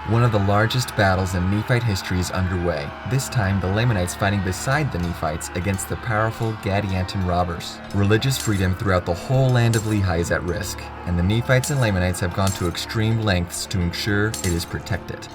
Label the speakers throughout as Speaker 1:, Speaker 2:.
Speaker 1: One of the largest battles in Nephite history is underway, this time the Lamanites fighting beside the Nephites against the powerful Gadianton robbers. Religious freedom throughout the whole land of Lehi is at risk, and the Nephites and Lamanites have gone to extreme lengths to ensure it is protected.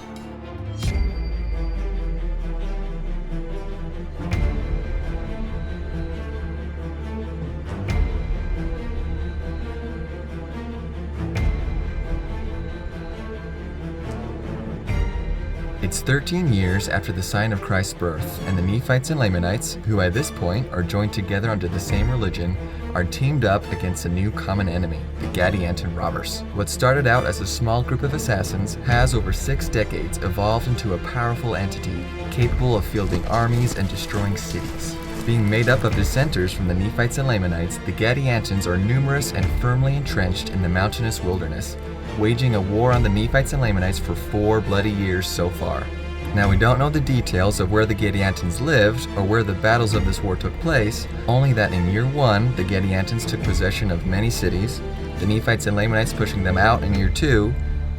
Speaker 1: It's 13 years after the sign of Christ's birth, and the Nephites and Lamanites, who at this point are joined together under the same religion, are teamed up against a new common enemy, the Gadianton robbers. What started out as a small group of assassins has over 6 decades evolved into a powerful entity capable of fielding armies and destroying cities. Being made up of dissenters from the Nephites and Lamanites, the Gadiantons are numerous and firmly entrenched in the mountainous wilderness, waging a war on the Nephites and Lamanites for 4 bloody years so far. Now, we don't know the details of where the Gadiantons lived or where the battles of this war took place, only that in year 1, the Gadiantons took possession of many cities, the Nephites and Lamanites pushing them out in year 2,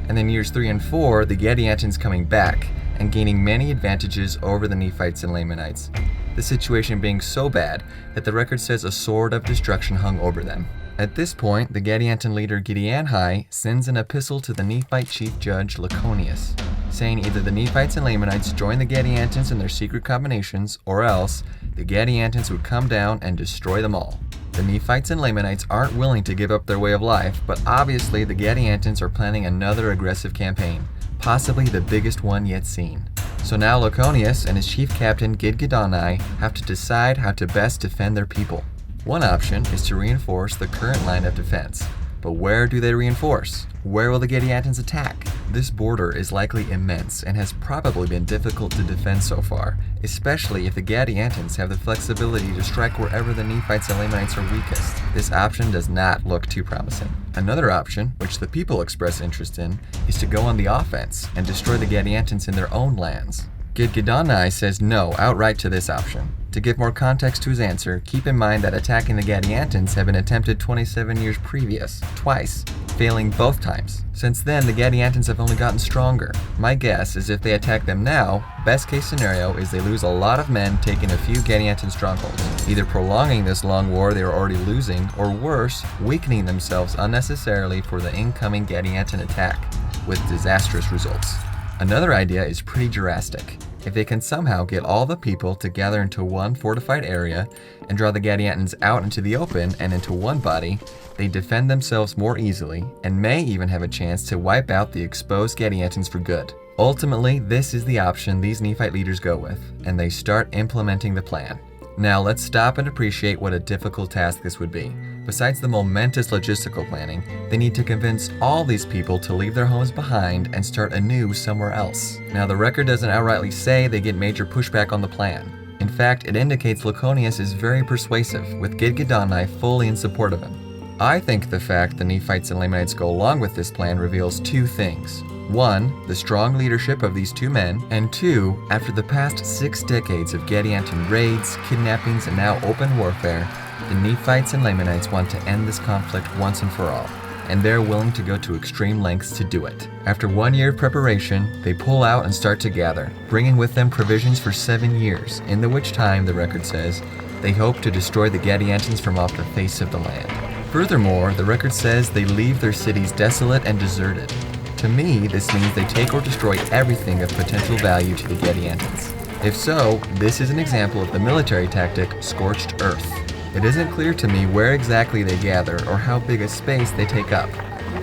Speaker 1: and then years 3 and 4, the Gadiantons coming back and gaining many advantages over the Nephites and Lamanites, the situation being so bad that the record says a sword of destruction hung over them. At this point, the Gadianton leader Gadianton sends an epistle to the Nephite chief judge Laconius, saying either the Nephites and Lamanites join the Gadiantons in their secret combinations, or else the Gadiantons would come down and destroy them all. The Nephites and Lamanites aren't willing to give up their way of life, but obviously the Gadiantons are planning another aggressive campaign, possibly the biggest one yet seen. So now Laconius and his chief captain Gadianton have to decide how to best defend their people. One option is to reinforce the current line of defense. But where do they reinforce? Where will the Gadiantons attack? This border is likely immense and has probably been difficult to defend so far, especially if the Gadiantons have the flexibility to strike wherever the Nephites and Lamanites are weakest. This option does not look too promising. Another option, which the people express interest in, is to go on the offense and destroy the Gadiantons in their own lands. Gadianton says no outright to this option. To give more context to his answer, keep in mind that attacking the Gadiantons had been attempted 27 years previous, twice, failing both times. Since then, the Gadiantons have only gotten stronger. My guess is if they attack them now, best case scenario is they lose a lot of men taking a few Gadianton strongholds, either prolonging this long war they are already losing, or worse, weakening themselves unnecessarily for the incoming Gadianton attack, with disastrous results. Another idea is pretty drastic. If they can somehow get all the people to gather into one fortified area and draw the Gadiantons out into the open and into one body, they defend themselves more easily and may even have a chance to wipe out the exposed Gadiantons for good. Ultimately, this is the option these Nephite leaders go with, and they start implementing the plan. Now let's stop and appreciate what a difficult task this would be. Besides the momentous logistical planning, they need to convince all these people to leave their homes behind and start anew somewhere else. Now the record doesn't outrightly say they get major pushback on the plan. In fact, it indicates Laconius is very persuasive, with Gadianton fully in support of him. I think the fact the Nephites and Lamanites go along with this plan reveals 2 things. 1, the strong leadership of these 2 men, and 2, after the past 6 decades of Gadianton raids, kidnappings, and now open warfare, the Nephites and Lamanites want to end this conflict once and for all, and they're willing to go to extreme lengths to do it. After 1 year of preparation, they pull out and start to gather, bringing with them provisions for 7 years, in the which time, the record says, they hope to destroy the Gadiantons from off the face of the land. Furthermore, the record says they leave their cities desolate and deserted. To me, this means they take or destroy everything of potential value to the Gadiantons. If so, this is an example of the military tactic, scorched earth. It isn't clear to me where exactly they gather or how big a space they take up.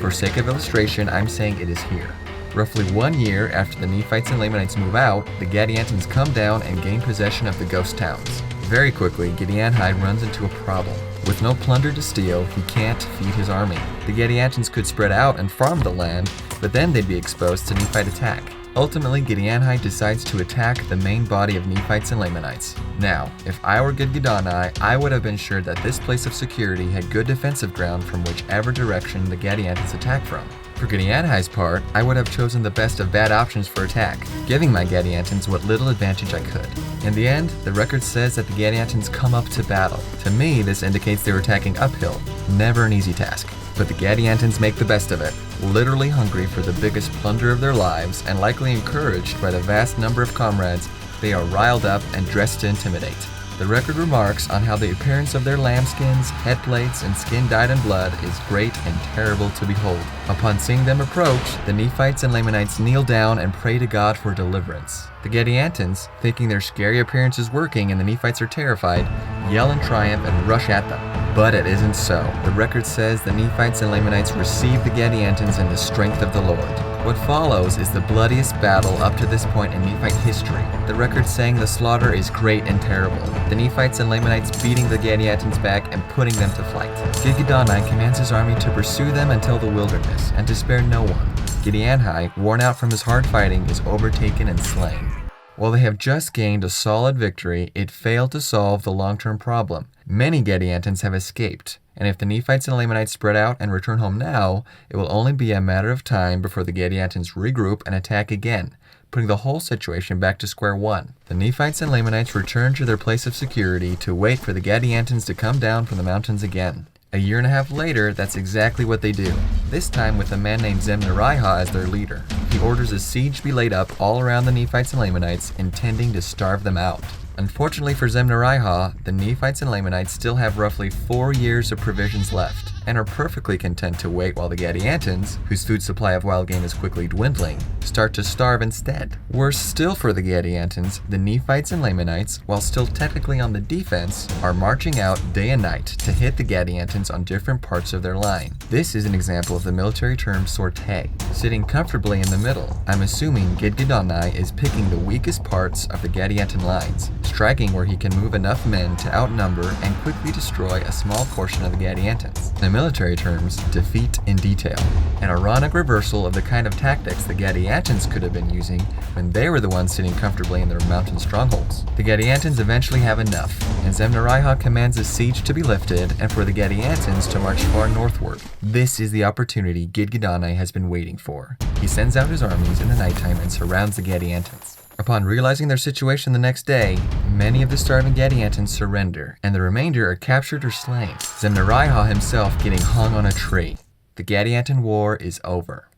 Speaker 1: For sake of illustration, I'm saying it is here. Roughly 1 year after the Nephites and Lamanites move out, the Gadiantons come down and gain possession of the ghost towns. Very quickly, Gadianton runs into a problem. With no plunder to steal, he can't feed his army. The Gadiantons could spread out and farm the land, but then they'd be exposed to Nephite attack. Ultimately, Gadianton decides to attack the main body of Nephites and Lamanites. Now, if I were Gadianton, I would have been sure that this place of security had good defensive ground from whichever direction the Gadiantons attack from. For Gadianton's part, I would have chosen the best of bad options for attack, giving my Gadiantons what little advantage I could. In the end, the record says that the Gadiantons come up to battle. To me, this indicates they were attacking uphill, never an easy task. But the Gadiantons make the best of it, literally hungry for the biggest plunder of their lives and likely encouraged by the vast number of comrades. They are riled up and dressed to intimidate. The record remarks on how the appearance of their lambskins, head plates, and skin dyed in blood is great and terrible to behold. Upon seeing them approach, the Nephites and Lamanites kneel down and pray to God for deliverance. The Gadiantons, thinking their scary appearance is working and the Nephites are terrified, yell in triumph and rush at them. But it isn't so. The record says the Nephites and Lamanites receive the Gadiantons in the strength of the Lord. What follows is the bloodiest battle up to this point in Nephite history. The record saying the slaughter is great and terrible. The Nephites and Lamanites beating the Gadiantons back and putting them to flight. Gadianton commands his army to pursue them until the wilderness, and to spare no one. Gadianton, worn out from his hard fighting, is overtaken and slain. While they have just gained a solid victory, it failed to solve the long-term problem. Many Gadiantons have escaped, and if the Nephites and Lamanites spread out and return home now, it will only be a matter of time before the Gadiantons regroup and attack again, putting the whole situation back to square one. The Nephites and Lamanites return to their place of security to wait for the Gadiantons to come down from the mountains again. A year and a half later, that's exactly what they do, this time with a man named Zemnariah as their leader. He orders a siege be laid up all around the Nephites and Lamanites, intending to starve them out. Unfortunately for Zemnariah, the Nephites and Lamanites still have roughly 4 years of provisions left, and are perfectly content to wait while the Gadiantons, whose food supply of wild game is quickly dwindling, start to starve instead. Worse still for the Gadiantons, the Nephites and Lamanites, while still technically on the defense, are marching out day and night to hit the Gadiantons on different parts of their line. This is an example of the military term sortie, sitting comfortably in the middle. I'm assuming Gadianton is picking the weakest parts of the Gadianton lines, striking where he can move enough men to outnumber and quickly destroy a small portion of the Gadiantons. In military terms, defeat in detail. An ironic reversal of the kind of tactics the Gadiantons could have been using when they were the ones sitting comfortably in their mountain strongholds. The Gadiantons eventually have enough, and Zemnariah commands a siege to be lifted and for the Gadiantons to march far northward. This is the opportunity Gadianton has been waiting for. He sends out his armies in the nighttime and surrounds the Gadiantons. Upon realizing their situation the next day, many of the starving Gadiantons surrender, and the remainder are captured or slain, Zemnariah himself getting hung on a tree. The Gadianton War is over.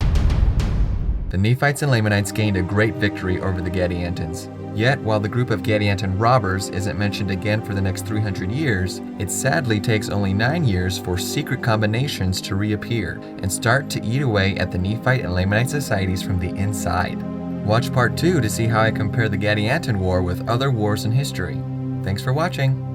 Speaker 1: The Nephites and Lamanites gained a great victory over the Gadiantons. Yet, while the group of Gadianton robbers isn't mentioned again for the next 300 years, it sadly takes only 9 years for secret combinations to reappear and start to eat away at the Nephite and Lamanite societies from the inside. Watch part 2 to see how I compare the Gadianton War with other wars in history. Thanks for watching.